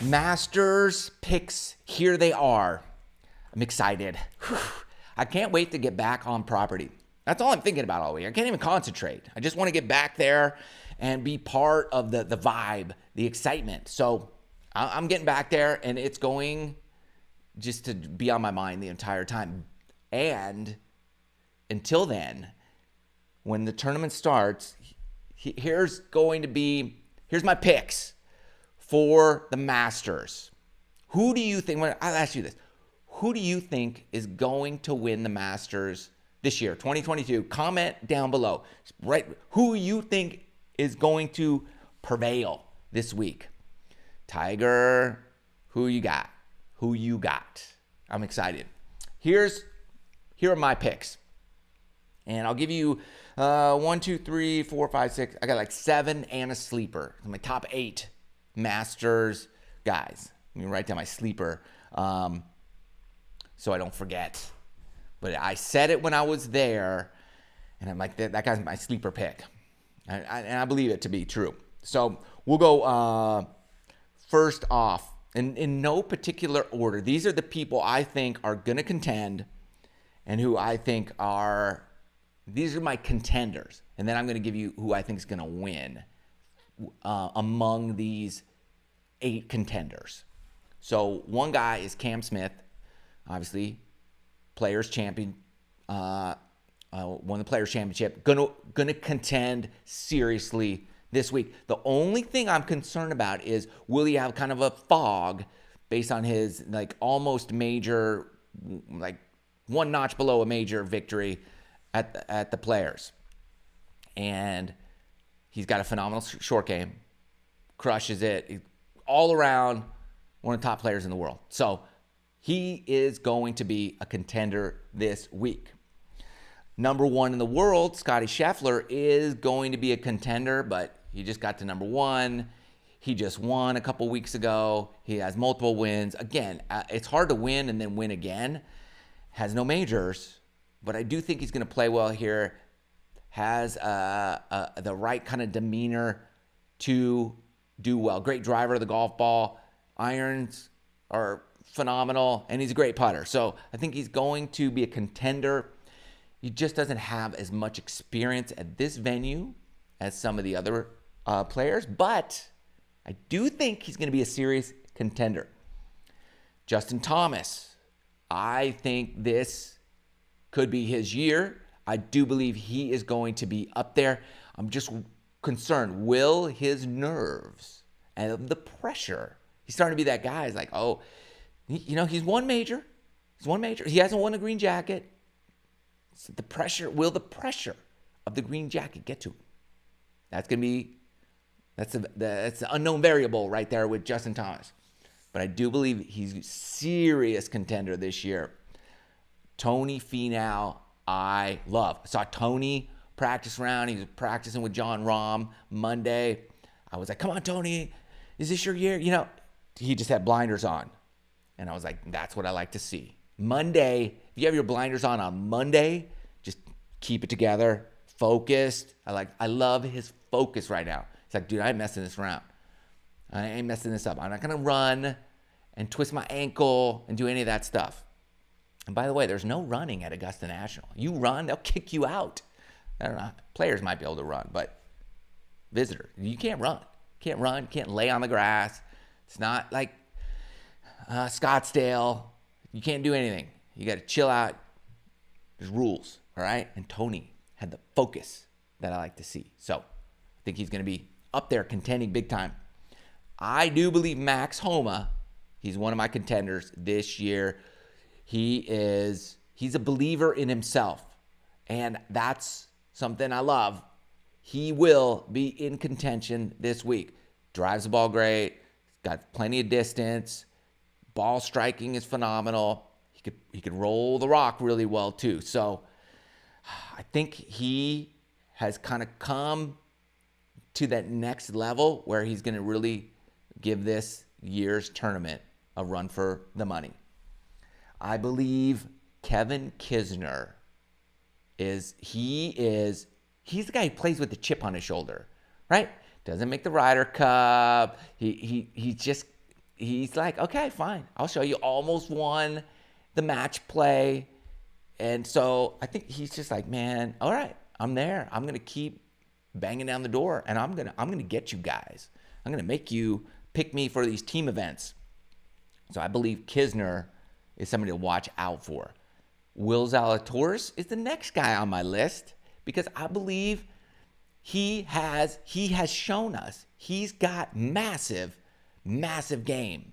Masters picks, here they are. I'm excited. Whew. I can't wait to get back on property. That's all I'm thinking about all week. I can't even concentrate. I just want to get back there and be part of the vibe, the excitement. So I'm getting back there, and it's going just to be on my mind the entire time. And until then, when the tournament starts, here's my picks for the Masters. Who do you think, I'll ask you this, who do you think is going to win the Masters this year, 2022? Comment down below. Right, who you think is going to prevail this week? Tiger, who you got? Who you got? I'm excited. Here are my picks. And I'll give you 1, 2, 3, 4, 5, 6. I got like 7 and a sleeper. My top 8 Masters guys. Let me write down my sleeper so I don't forget. But I said it when I was there, and I'm like, that guy's my sleeper pick. And I believe it to be true. So we'll go first off, in no particular order. These are the people I think are going to contend and who I think these are my contenders. And then I'm going to give you who I think is going to win among these 8 contenders. So one guy is Cam Smith, obviously, Players Champion, won the Players Championship, gonna contend seriously this week. The only thing I'm concerned about is, will he have kind of a fog based on his like almost major, like one notch below a major victory at the Players, and he's got a phenomenal short game, crushes it, he's all around one of the top players in the world. So he is going to be a contender this week. Number 1 in the world, Scotty Sheffler, is going to be a contender, but he just got to number 1. He just won a couple weeks ago. He has multiple wins. Again, it's hard to win and then win again. Has no majors, but I do think he's going to play well here. Has the right kind of demeanor to do well. Great driver of the golf ball. Irons are phenomenal, and he's a great putter. So I think he's going to be a contender. He just doesn't have as much experience at this venue as some of the other players, but I do think he's going to be a serious contender. Justin Thomas, I think this could be his year. I do believe he is going to be up there. I'm just concerned, will his nerves and the pressure, he's starting to be that guy, he's like, he's won major. He hasn't won a green jacket. So will the pressure of the green jacket get to him? That's the unknown variable right there with Justin Thomas. But I do believe he's a serious contender this year. Tony Finau, I love. I saw Tony practice round. He was practicing with John Rahm Monday. I was like, come on, Tony, is this your year? He just had blinders on. And I was like, that's what I like to see. Monday, if you have your blinders on Monday, just keep it together, focused. I love his focus right now. It's like, dude, I ain't messing this around. I ain't messing this up. I'm not going to run and twist my ankle and do any of that stuff. And by the way, there's no running at Augusta National. You run, they'll kick you out. I don't know. Players might be able to run, but visitors, you can't run. Can't lay on the grass. It's not like Scottsdale. You can't do anything. You got to chill out. There's rules, all right? And Tony had the focus that I like to see. So I think he's going to be up there contending big time. I do believe Max Homa, he's one of my contenders this year. He's a believer in himself, and that's something I love. He will be in contention this week. Drives the ball great, got plenty of distance. Ball striking is phenomenal. He could roll the rock really well too. So I think he has kind of come to that next level where he's going to really give this year's tournament a run for the money. I believe Kevin Kisner he's the guy who plays with the chip on his shoulder, right? Doesn't make the Ryder Cup. He's he's like, okay, fine. I'll show you. Almost won the match play. And so I think he's just like, man, all right, I'm there. I'm going to keep banging down the door, and I'm going to get you guys. I'm going to make you pick me for these team events. So I believe Kisner is somebody to watch out for. Will Zalatorius is the next guy on my list because I believe he has shown us he's got massive game.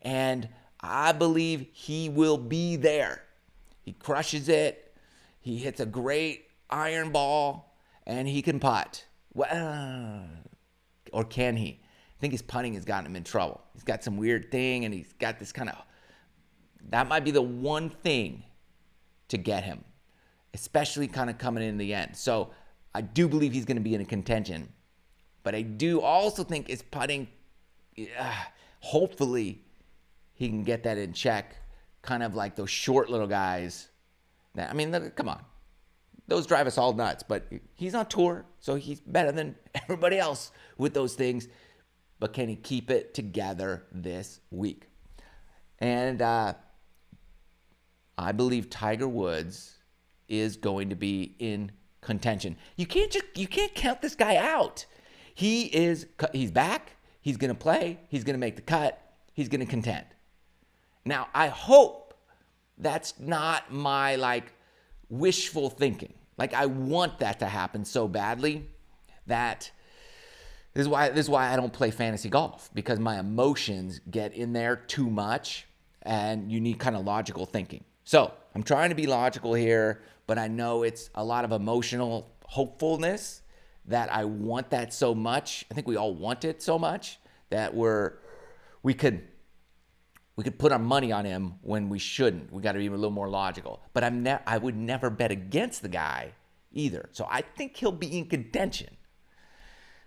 And I believe he will be there. He crushes it. He hits a great iron ball, and he can putt. Well, or can he? I think his putting has gotten him in trouble. He's got some weird thing, and he's got this kind of... That might be the one thing to get him, especially kind of coming in the end. So I do believe he's going to be in a contention. But I do also think his putting, hopefully he can get that in check. Kind of like those short little guys. I mean, come on. Those drive us all nuts. But he's on tour, so he's better than everybody else with those things. But can he keep it together this week? And I believe Tiger Woods is going to be in contention. You can't count this guy out. He's back. He's going to play. He's going to make the cut. He's going to contend. Now, I hope that's not my wishful thinking. I want that to happen so badly that this is why I don't play fantasy golf, because my emotions get in there too much, and you need kind of logical thinking. So I'm trying to be logical here, but I know it's a lot of emotional hopefulness that I want that so much. I think we all want it so much that we could put our money on him when we shouldn't. We got to be a little more logical. But I would never bet against the guy either. So I think he'll be in contention.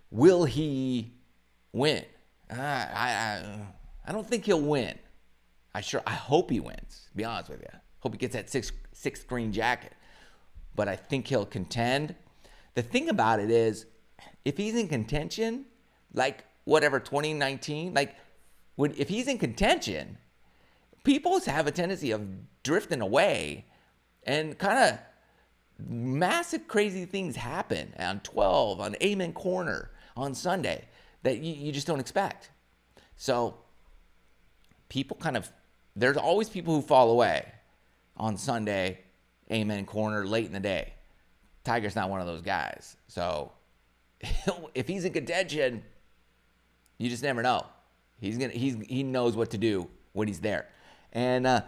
Will he win? I don't think he'll win. I hope he wins, to be honest with you. Hope he gets that sixth green jacket. But I think he'll contend. The thing about it is, if he's in contention, 2019, if he's in contention, people have a tendency of drifting away, and kind of massive crazy things happen on 12, on Amen Corner, on Sunday that you just don't expect. So people there's always people who fall away on Sunday, Amen Corner, late in the day. Tiger's not one of those guys. So if he's in contention, you just never know. He knows what to do when he's there. And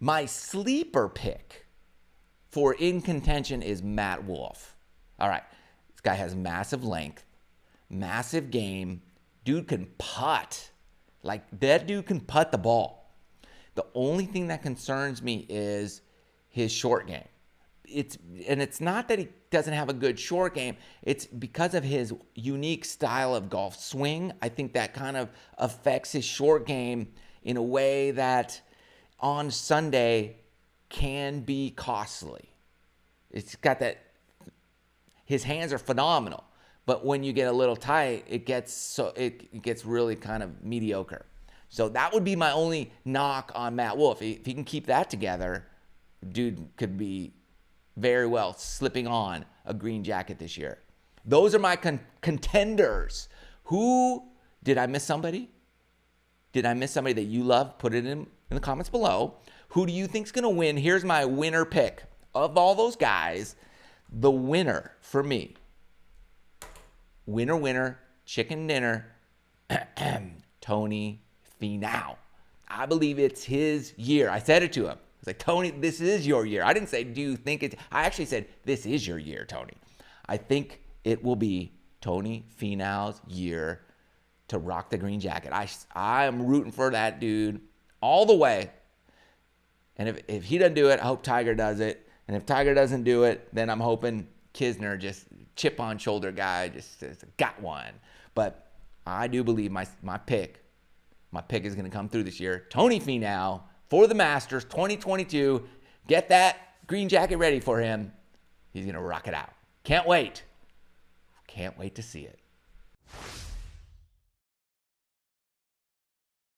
my sleeper pick for in contention is Matt Wolfe. All right. This guy has massive length, massive game. Dude can putt. That dude can putt the ball. The only thing that concerns me is his short game. It's not that he doesn't have a good short game. It's because of his unique style of golf swing. I think that kind of affects his short game in a way that on Sunday can be costly. It's got that. His hands are phenomenal, but when you get a little tight, it gets really kind of mediocre. So that would be my only knock on Matt Wolfe. If he can keep that together, dude could be very well slipping on a green jacket this year. Those are my contenders. Did I miss somebody? Did I miss somebody that you love? Put it in the comments below. Who do you think's going to win? Here's my winner pick. Of all those guys, the winner for me, winner, chicken dinner, Tony Finau. I believe it's his year. I said it to him. I was like, Tony, this is your year. I didn't say, do you think it's... I actually said, this is your year, Tony. I think it will be Tony Finau's year to rock the green jacket. I am rooting for that dude all the way. And if he doesn't do it, I hope Tiger does it. And if Tiger doesn't do it, then I'm hoping Kisner, just chip on shoulder guy, just got one. But I do believe my pick is going to come through this year. Tony Finau for the Masters 2022. Get that green jacket ready for him. He's going to rock it out. Can't wait. Can't wait to see it.